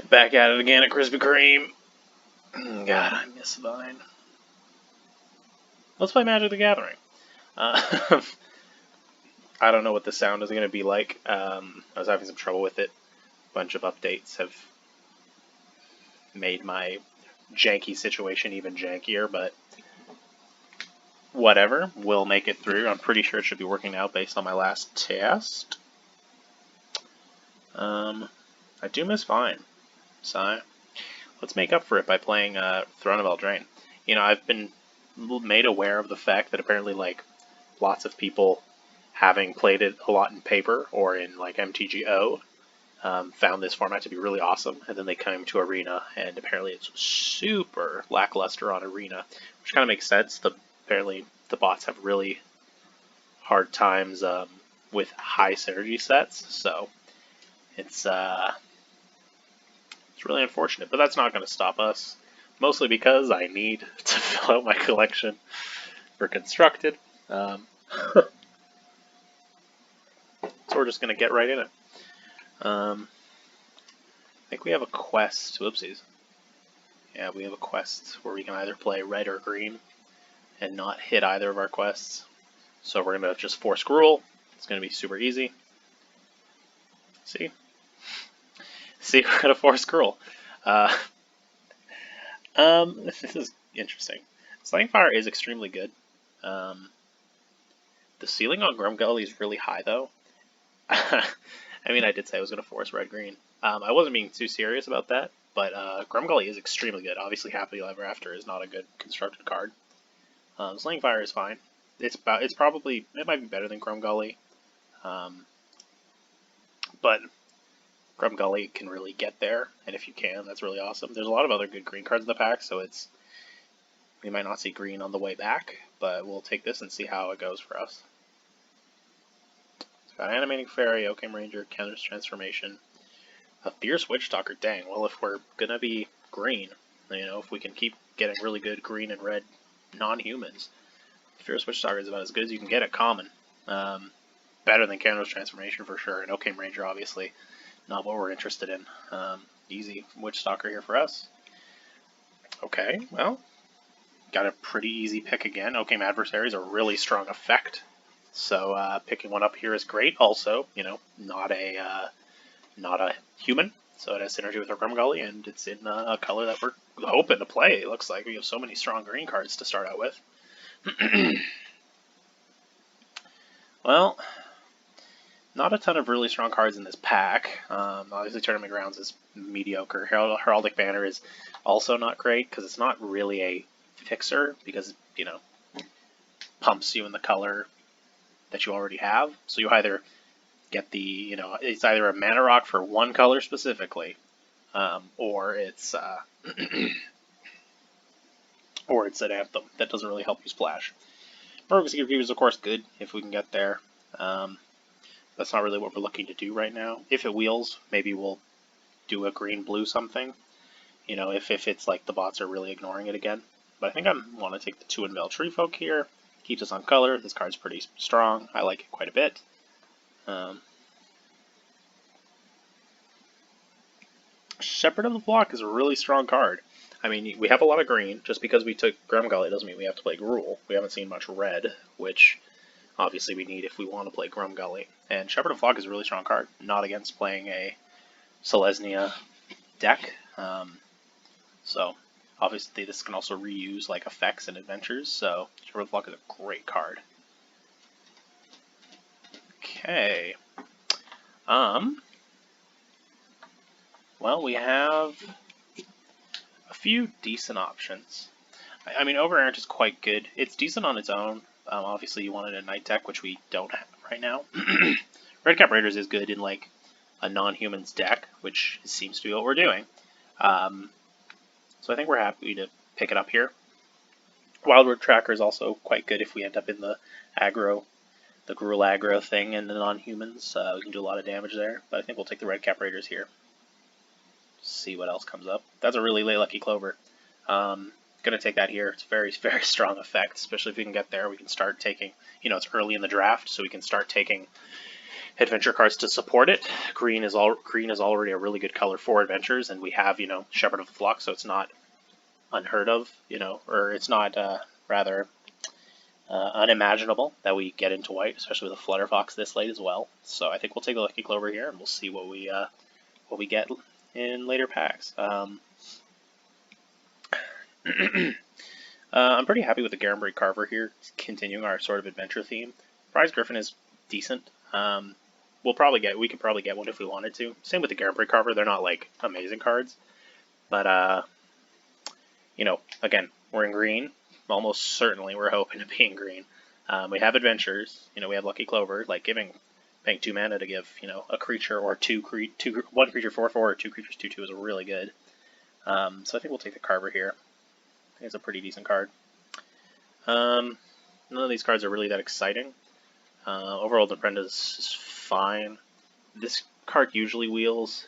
Back at it again at Krispy Kreme. God, I miss Vine. Let's play Magic the Gathering. I don't know what the sound is going to be like. I was having some trouble with it. A bunch of updates have made my janky situation even jankier, but whatever. We'll make it through. I'm pretty sure it should be working now based on my last test. I do miss Vine, so let's make up for it by playing Throne of Eldraine. You know, I've been made aware of the fact that apparently, like, lots of people having played it a lot in paper or in, like, MTGO found this format to be really awesome, and then they came to Arena, and apparently it's super lackluster on Arena, which kind of makes sense. Apparently the bots have really hard times with high synergy sets, so it's really unfortunate, but that's not going to stop us. Mostly because I need to fill out my collection for Constructed. So we're just going to get right in it. I think we have a quest. Whoopsies. Yeah, we have a quest where we can either play red or green and not hit either of our quests. So we're going to just force Gruul. It's going to be super easy. See, we're going to force Gruul. This is interesting. Slaying Fire is extremely good. The ceiling on GRUMGRUULY is really high, though. I mean, I did say I was going to force red-green. I wasn't being too serious about that, but GRUMGRUULY is extremely good. Obviously, Happily Ever After is not a good constructed card. Slaying Fire is fine. It might be better than GRUMGRUULY, but GRUMGRUULY can really get there, and if you can, that's really awesome. There's a lot of other good green cards in the pack, so we might not see green on the way back, but we'll take this and see how it goes for us. It's got Animating Fairy, Oakham Ranger, Counter's Transformation, a Fierce Witchstalker. Dang, well, if we're gonna be green, you know, if we can keep getting really good green and red non-humans, Fierce Witchstalker is about as good as you can get at common. Better than Counter's Transformation for sure, and Oakham Ranger, obviously. Not what we're interested in. Easy Witchstalker here for us. Okay, well, got a pretty easy pick again. Oakham Adversary is a really strong effect, so picking one up here is great. Also, you know, not a human, so it has synergy with our GRUMGRUULY, and it's in a color that we're hoping to play. It looks like we have so many strong green cards to start out with. Well, not a ton of really strong cards in this pack. Obviously, Tournament Grounds is mediocre. Heraldic Banner is also not great because it's not really a fixer because, you know, pumps you in the color that you already have. So you either get the, you know, it's either a mana rock for one color specifically, or it's or it's an Anthem that doesn't really help you splash. Merfolk Review is of course good if we can get there. That's not really what we're looking to do right now. If it wheels, maybe we'll do a green-blue something. You know, if it's like the bots are really ignoring it again. But I think I want to take the 2 Unveiled Treefolk here. Keeps us on color. This card's pretty strong. I like it quite a bit. Shepherd of the Flock is a really strong card. I mean, we have a lot of green. Just because we took GRUMGRUULY doesn't mean we have to play Gruul. We haven't seen much red, which obviously we need if we want to play GRUMGRUUly. And Shepherd of Flock is a really strong card. Not against playing a Selesnya deck. So obviously this can also reuse like effects and adventures. So Shepherd of Flock is a great card. Okay. Well, we have a few decent options. I mean, Overerrant is quite good. It's decent on its own. Obviously, you wanted a Night deck, which we don't have right now. Redcap Raiders is good in like a non-humans deck, which seems to be what we're doing. So I think we're happy to pick it up here. Wildwood Tracker is also quite good if we end up in the aggro, the Gruul aggro thing and the non-humans. We can do a lot of damage there, but I think we'll take the Redcap Raiders here. See what else comes up. That's a really late Lucky Clover. Gonna take that here. It's very, very strong effect, especially if we can get there. We can start taking, you know, it's early in the draft, so we can start taking adventure cards to support it. Green is already a really good color for adventures, and we have, you know, Shepherd of the Flock, so it's not unheard of, you know, or it's not rather unimaginable that we get into white, especially with a Flutterfox this late as well. So I think we'll take the Lucky Clover here, and we'll see what we get in later packs. I'm pretty happy with the Garenbrig Carver here, continuing our sort of adventure theme. Prize Griffin is decent. We could probably get one if we wanted to. Same with the Garenbrig Carver, they're not like amazing cards, but you know, again, we're in green. Almost certainly we're hoping to be in green. We have adventures, you know, we have Lucky Clover, like paying 2 mana to give, you know, a creature or one creature 4/4 or 2 creatures 2/2 is really good. So I think we'll take the Carver here. I think it's a pretty decent card. None of these cards are really that exciting. Overall, Deprenda is fine. This card usually wheels.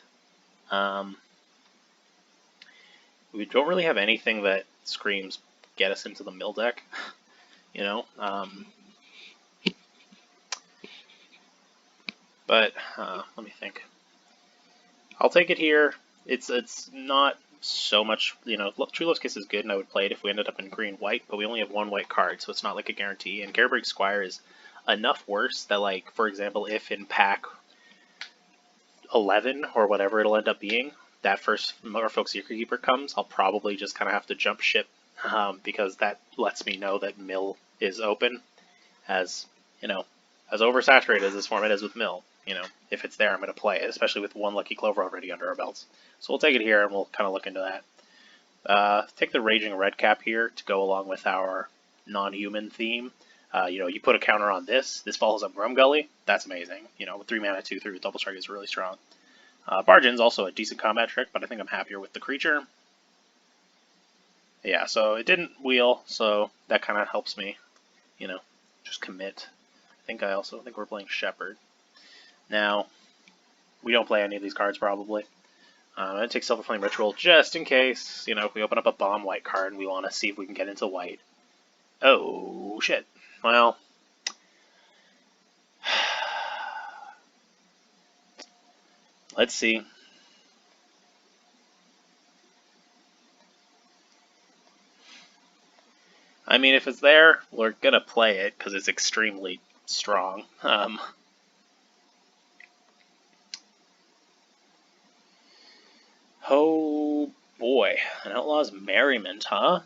We don't really have anything that screams get us into the mill deck, you know. But let me think. I'll take it here. It's not so much, you know. True Love's Kiss is good, and I would play it if we ended up in green-white, but we only have 1 white card, so it's not like a guarantee. And Garenbrig Squire is enough worse that, like, for example, if in pack 11 or whatever it'll end up being, that first Merfolk Secret Keeper comes, I'll probably just kind of have to jump ship, because that lets me know that mill is open, as, you know, as oversaturated as this format is with mill. You know, if it's there, I'm going to play it, especially with 1 Lucky Clover already under our belts. So we'll take it here, and we'll kind of look into that. Take the Raging Redcap here to go along with our non-human theme. You know, you put a counter on this. This follows up GRUMGRUULY. That's amazing. You know, with 3 mana, 2/3 with double strike is really strong. Bargain's also a decent combat trick, but I think I'm happier with the creature. Yeah, so it didn't wheel, so that kind of helps me, you know, just commit. I also think we're playing Shepherd. Now, we don't play any of these cards probably. I'm going to take Silver Flame Ritual just in case, you know, if we open up a bomb white card and we want to see if we can get into white. Oh, shit. Well, let's see. I mean, if it's there, we're going to play it because it's extremely strong. Oh boy, an Outlaw's Merriment, huh?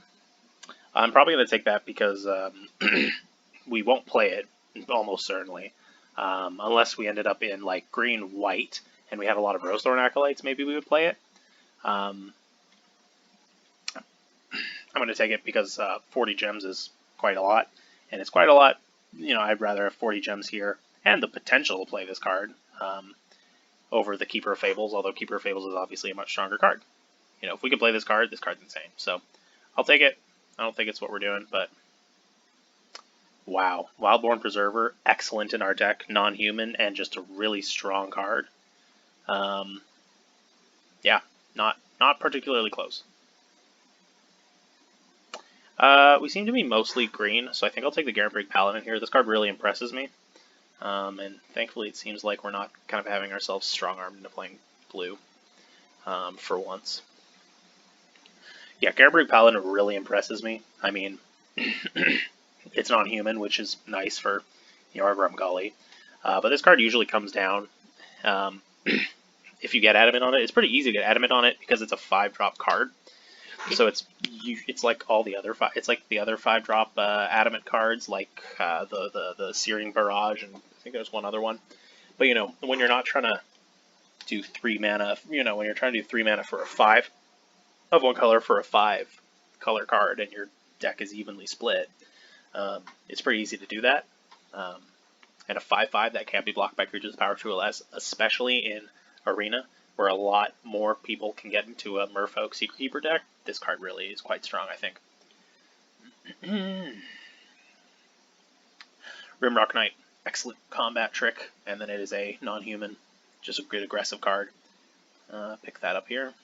I'm probably going to take that because we won't play it, almost certainly. Unless we ended up in like green-white and we had a lot of Rosethorn Acolytes, maybe we would play it. I'm going to take it because 40 gems is quite a lot, and it's quite a lot. You know, I'd rather have 40 gems here and the potential to play this card over the Keeper of Fables, although Keeper of Fables is obviously a much stronger card. You know, if we could play this card's insane. So I'll take it. I don't think it's what we're doing, but wow. Wildborn Preserver, excellent in our deck, non-human, and just a really strong card. Yeah, not particularly close. We seem to be mostly green, so I think I'll take the Garenbrig Paladin here. This card really impresses me. And thankfully it seems like we're not kind of having ourselves strong-armed into playing blue for once. Yeah, Garenbrig Paladin really impresses me. I mean, it's non-human, which is nice for, you know, our GRUMGRUULY. But this card usually comes down if you get Adamant on it. It's pretty easy to get Adamant on it because it's a 5-drop card. So it's like all the other it's like the other 5-drop Adamant cards, like the Searing Barrage, and I think there's one other one. But you know, when you're not trying to do 3 mana, you know, when you're trying to do 3 mana for a 5 of one color for a 5-color card, and your deck is evenly split, it's pretty easy to do that. And a 5/5 that can't be blocked by creatures with power 2 or less, especially in Arena, where a lot more people can get into a Merfolk Secret Keeper deck. This card really is quite strong, I think. Rimrock Knight, excellent combat trick, and then it is a non-human, just a good aggressive card. Pick that up here.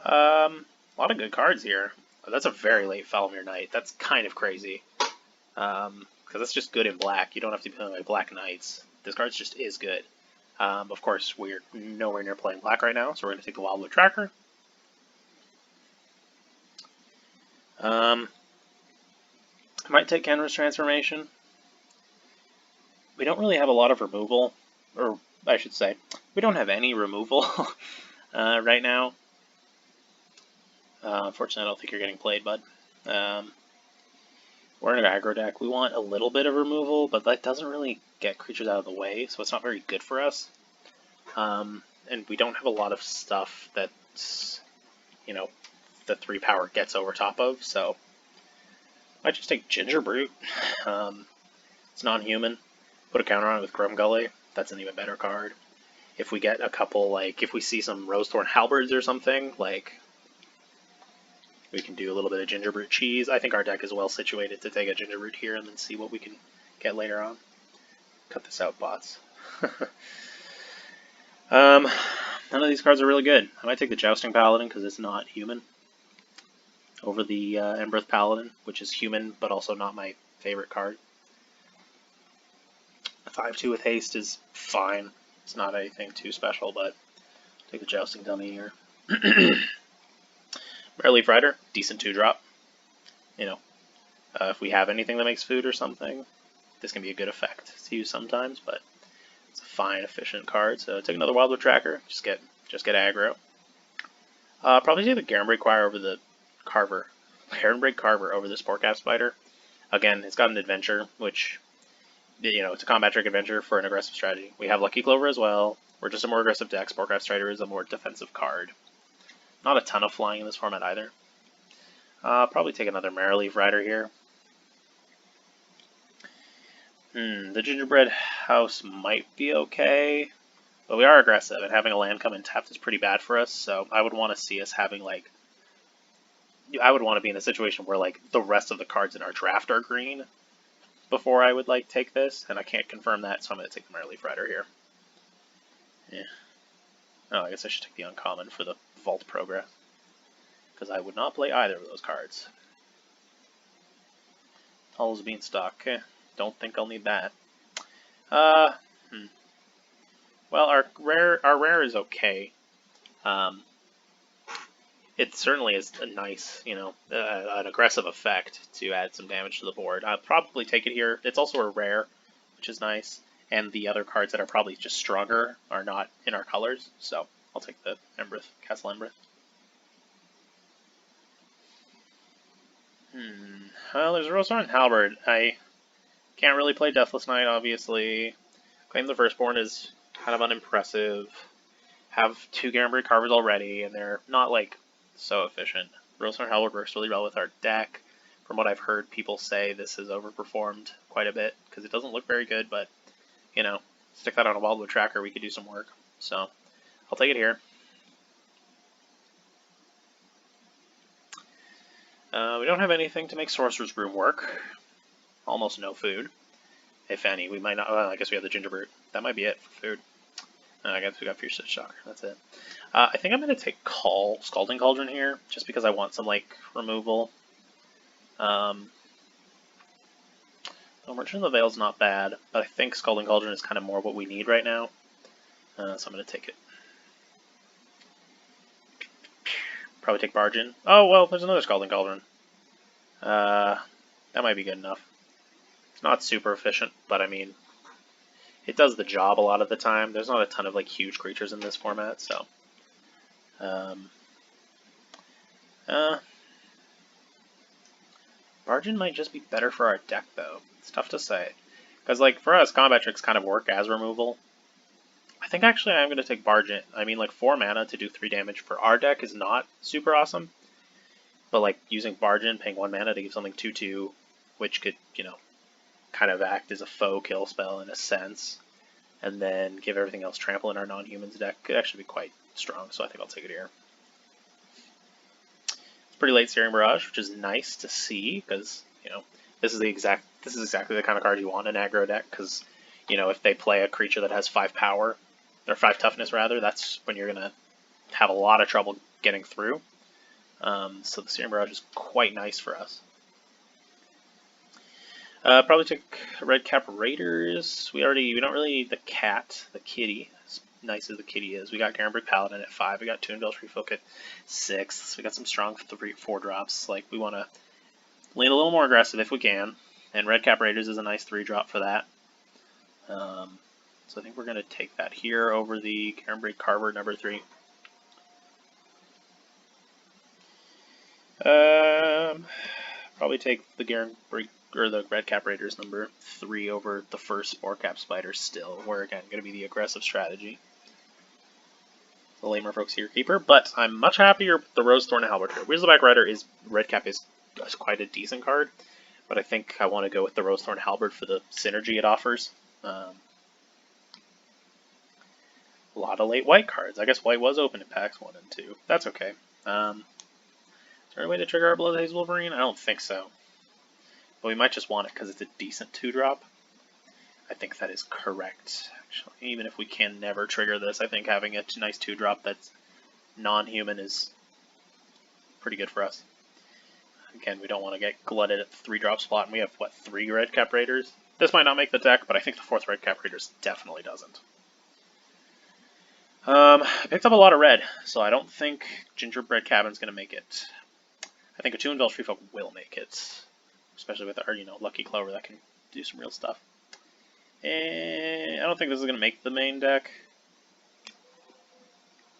A lot of good cards here. Oh, that's a very late Falmir Knight. That's kind of crazy. because it's just good in black. You don't have to be playing like Black Knights. This card just is good. Of course, we're nowhere near playing black right now, so we're going to take the Wildwood Tracker. I might take Kenra's Transformation. We don't really have a lot of removal, or I should say, we don't have any removal right now. Unfortunately, I don't think you're getting played, bud. We're in an aggro deck. We want a little bit of removal, but that doesn't really get creatures out of the way, so it's not very good for us. And we don't have a lot of stuff that's, you know, the 3 power gets over top of, so I might just take Gingerbrute. It's non-human. Put a counter on it with GRUMGRUUly. That's an even better card. If we get a couple, like, if we see some Rosethorn Halberds or something, like, we can do a little bit of Gingerbrute cheese. I think our deck is well situated to take a Gingerbrute here and then see what we can get later on. Cut this out, bots. None of these cards are really good. I might take the Jousting Paladin because it's not human over the Embereth Paladin, which is human but also not my favorite card. 5-2 with haste is fine. It's not anything too special, but take the Jousting Dummy here. Maraleaf Rider, decent 2-drop. You know, if we have anything that makes food or something, this can be a good effect to use sometimes, but it's a fine, efficient card. So take another Wildwood Tracker, just get aggro. Probably take the Garenbreak Choir over the Carver. Garenbreak Carver over the Sportcap Spider. Again, it's got an adventure, which, you know, it's a combat trick adventure for an aggressive strategy. We have Lucky Clover as well. We're just a more aggressive deck. Sportcap Strider is a more defensive card. Not a ton of flying in this format either. Probably take another Maraleaf Rider here. The Gingerbread House might be okay, but we are aggressive, and having a land come in tapped is pretty bad for us, so I would want to see us having, like, I would want to be in a situation where, like, the rest of the cards in our draft are green before I would, like, take this, and I can't confirm that, so I'm going to take the Maraleaf Rider here. Yeah. Oh, I guess I should take the uncommon for the Vault Progress, because I would not play either of those cards. Hull's Beanstalk. Don't think I'll need that. Well, our rare is okay. It certainly is a nice, you know, an aggressive effect to add some damage to the board. I'll probably take it here. It's also a rare, which is nice. And the other cards that are probably just stronger are not in our colors, so I'll take the Embereth, Castle Embereth. Well, there's a Rosethorn Halberd. I can't really play Deathless Knight, obviously. Claim the Firstborn is kind of unimpressive. Have 2 Garenbreak Carvers already, and they're not, like, so efficient. Rosethorn Halberd works really well with our deck. From what I've heard, people say this has overperformed quite a bit, because it doesn't look very good, but, you know, stick that on a Wildwood Tracker, we could do some work. So, I'll take it here. We don't have anything to make Sorcerer's Broom work. Almost no food, if any. We might not. Well, I guess we have the Gingerbrute. That might be it for food. I guess we got Fierce Shocker. That's it. I think I'm going to take Scalding Cauldron here, just because I want some, like, removal. Merchant of the Veil's not bad, but I think Scalding Cauldron is kind of more what we need right now. So I'm going to take it. Probably take Bargain. Oh, well, there's another Scalding Cauldron. That might be good enough. It's not super efficient, but I mean, it does the job a lot of the time. There's not a ton of, like, huge creatures in this format, so. Bargain might just be better for our deck, though. It's tough to say. Because, like, for us, combat tricks kind of work as removal. I think actually I'm going to take Bargain. I mean, like, 4 mana to do 3 damage for our deck is not super awesome. But, like, using Bargain, paying 1 mana to give something 2/2, which could, you know, kind of act as a faux kill spell in a sense, and then give everything else trample in our non-humans deck, could actually be quite strong, so I think I'll take it here. It's pretty late Searing Barrage, which is nice to see, because, you know, this is exactly the kind of card you want in an aggro deck, because, you know, if they play a creature that has 5 power, or 5 toughness rather, that's when you're going to have a lot of trouble getting through. So the Searing Barrage is quite nice for us. Probably took Red Cap Raiders. We don't really need the cat, the kitty. As nice as the kitty is. We got Garenbrig Paladin at 5. We got Toonville Treefolk at 6. We got some strong 4 drops. Like, we want to lean a little more aggressive if we can. And Red Cap Raiders is a nice 3 drop for that. So I think we're going to take that here over the Garenbrig Carver number 3. Probably take the Garenbrig or the Red Cap Raiders number 3 over the first Spore Cap Spider still. We're again going to be the aggressive strategy. The lamer folks here keeper, but I'm much happier with the Rose Thorn and Halberd here. Weaselback Rider is Red Cap is quite a decent card, but I think I want to go with the Rose Thorn Halberd for the synergy it offers. A lot of late white cards. I guess white was open in packs 1 and 2. That's okay. Is there any way to trigger our Bloodhaze Wolverine? I don't think so. But we might just want it because it's a decent 2-drop. I think that is correct, actually. Even if we can never trigger this, I think having a nice 2-drop that's non-human is pretty good for us. Again, we don't want to get glutted at the 3-drop spot, and we have, what, 3 Red Cap Raiders? This might not make the deck, but I think the 4th Red Cap Raiders definitely doesn't. I picked up a lot of red, so I don't think Gingerbread Cabin's going to make it. I think a Toonville Treefolk will make it. Especially with our, Lucky Clover that can do some real stuff. And I don't think this is going to make the main deck.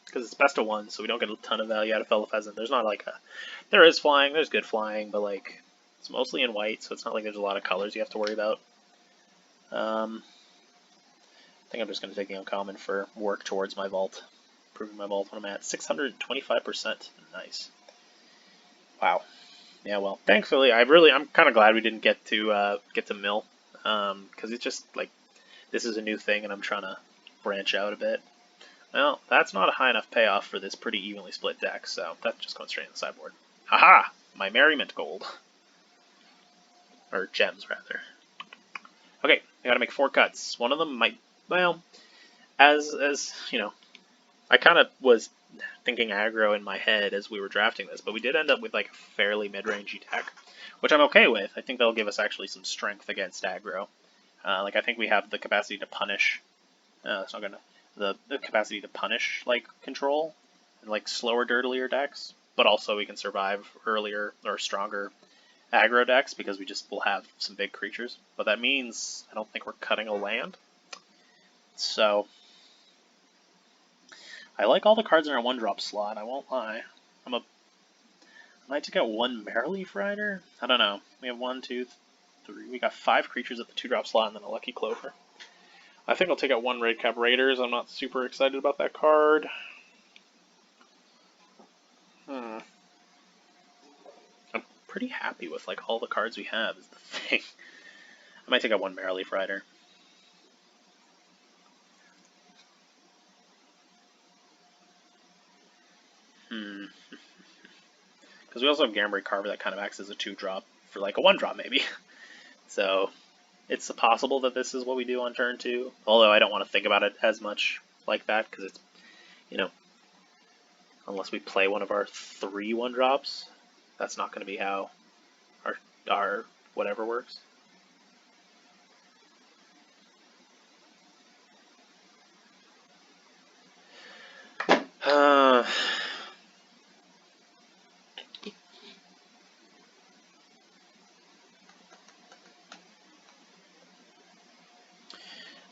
Because it's best of 1, so we don't get a ton of value out of Fellow Pheasant. There's not like a... There is flying, there's good flying, but like... It's mostly in white, so it's not like there's a lot of colors you have to worry about. I think I'm just going to take the uncommon for work towards my vault. Improving my vault when I'm at 625%. Nice. Wow. Yeah, well, thankfully, I'm kind of glad we didn't get to mill, because it's just like this is a new thing, and I'm trying to branch out a bit. Well, that's not a high enough payoff for this pretty evenly split deck, so that's just going straight in the sideboard. Haha! My Merriment Gold, or gems rather. Okay, I gotta make 4 cuts. One of them might, well, as I kind of was thinking aggro in my head as we were drafting this, but we did end up with like a fairly mid-rangey deck, which I'm okay with. I think that'll give us actually some strength against aggro. Like I think we have the capacity to punish. It's not gonna the capacity to punish like control and like slower, dirtier decks, but also we can survive earlier or stronger aggro decks because we just will have some big creatures. But that means I don't think we're cutting a land. So I like all the cards in our 1-drop slot, I won't lie. I might take out 1 Marrowleaf Rider? I don't know. We have 1, 2, 3. We got 5 creatures at the 2-drop slot and then a Lucky Clover. I think I'll take out 1 Red Cap Raiders. I'm not super excited about that card. I'm pretty happy with like all the cards we have is the thing. I might take out 1 Marrowleaf Rider. Because we also have Garenbrig Carver that kind of acts as a 2-drop for like a 1-drop maybe. So it's possible that this is what we do on turn 2. Although I don't want to think about it as much like that because it's, unless we play one of our 3 1-drops, that's not going to be how our whatever works.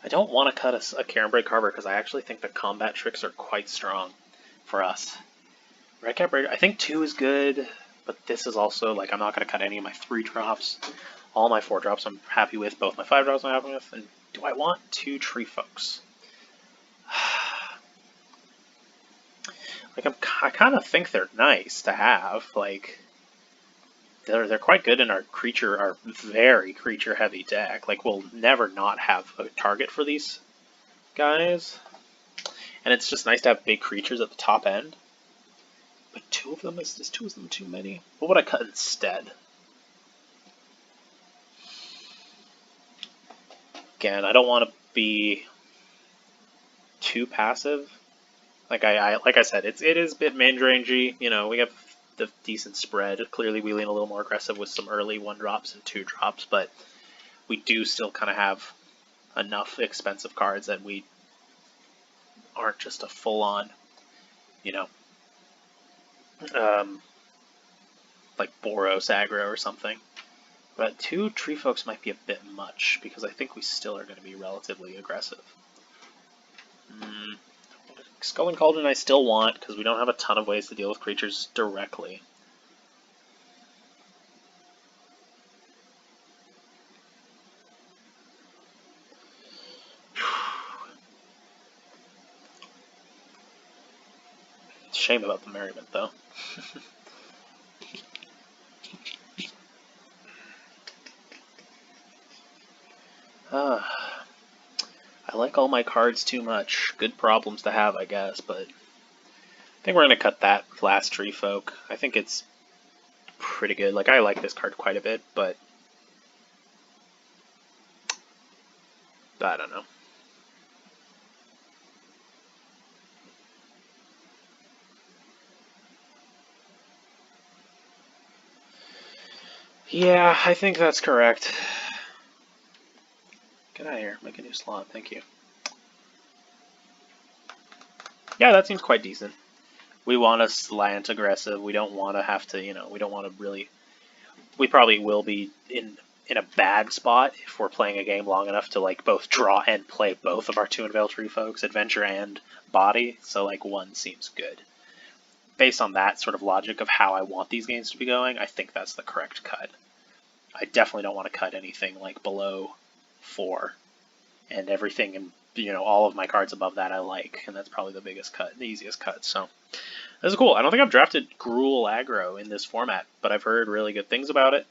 I don't want to cut a Garenbrig Carver because I actually think the combat tricks are quite strong for us. Red Cap Raider, I think 2 is good, but this is also, like, I'm not going to cut any of my 3-drops. All my 4-drops I'm happy with, both my 5-drops I'm happy with, and do I want 2 Treefolks? Like, I kind of think they're nice to have, like, they're quite good in our very creature-heavy deck. Like, we'll never not have a target for these guys. And it's just nice to have big creatures at the top end. But 2 of them, is 2 of them too many? What would I cut instead? Again, I don't want to be too passive. Like I said, it is a bit mid-rangey. We have the decent spread. Clearly, we lean a little more aggressive with some early 1-drops and 2-drops, but we do still kind of have enough expensive cards that we aren't just a full-on, you know, like Boros aggro or something. But 2 Tree Folks might be a bit much, because I think we still are going to be relatively aggressive. Skull and Cauldron I still want, because we don't have a ton of ways to deal with creatures directly. Shame about the merriment, though. I like all my cards too much. Good problems to have, I guess, but I think we're going to cut that last Tree Folk. I think it's pretty good. Like, I like this card quite a bit, but I don't know. Yeah, I think that's correct. Get out of here. Make a new slot. Thank you. Yeah, that seems quite decent. We want to slant aggressive. We don't want to have to, you know, we don't want to really... We probably will be in a bad spot if we're playing a game long enough to, like, both draw and play both of our 2 Unveiled Tree Folks, Adventure and Body, so, like, 1 seems good. Based on that sort of logic of how I want these games to be going, I think that's the correct cut. I definitely don't want to cut anything, like, below 4, and everything, and, you know, all of my cards above that I like, and that's probably the biggest cut, the easiest cut, so... This is cool. I don't think I've drafted Gruul aggro in this format, but I've heard really good things about it.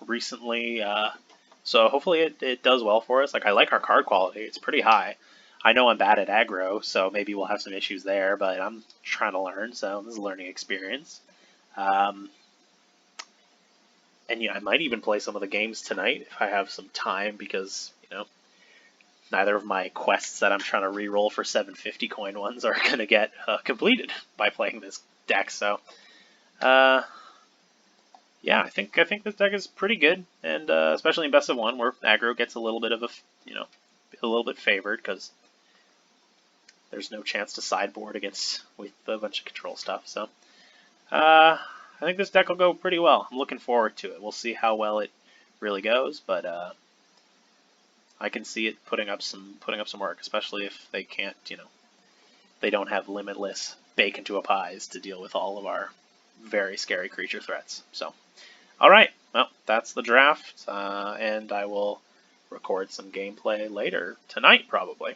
Recently, so hopefully it does well for us. Like, I like our card quality. It's pretty high. I know I'm bad at aggro, so maybe we'll have some issues there, but I'm trying to learn, so this is a learning experience. And yeah, I might even play some of the games tonight if I have some time, because, you know, neither of my quests that I'm trying to re-roll for 750 coin ones are going to get completed by playing this deck. So, yeah, I think this deck is pretty good, and especially in best of 1, where aggro gets a little bit of a, you know, a little bit favored because there's no chance to sideboard against with a bunch of control stuff. So, I think this deck will go pretty well. I'm looking forward to it. We'll see how well it really goes, but I can see it putting up some work, especially if they can't, you know, they don't have limitless bake into a pies to deal with all of our very scary creature threats. So, all right, well, that's the draft, and I will record some gameplay later tonight, probably.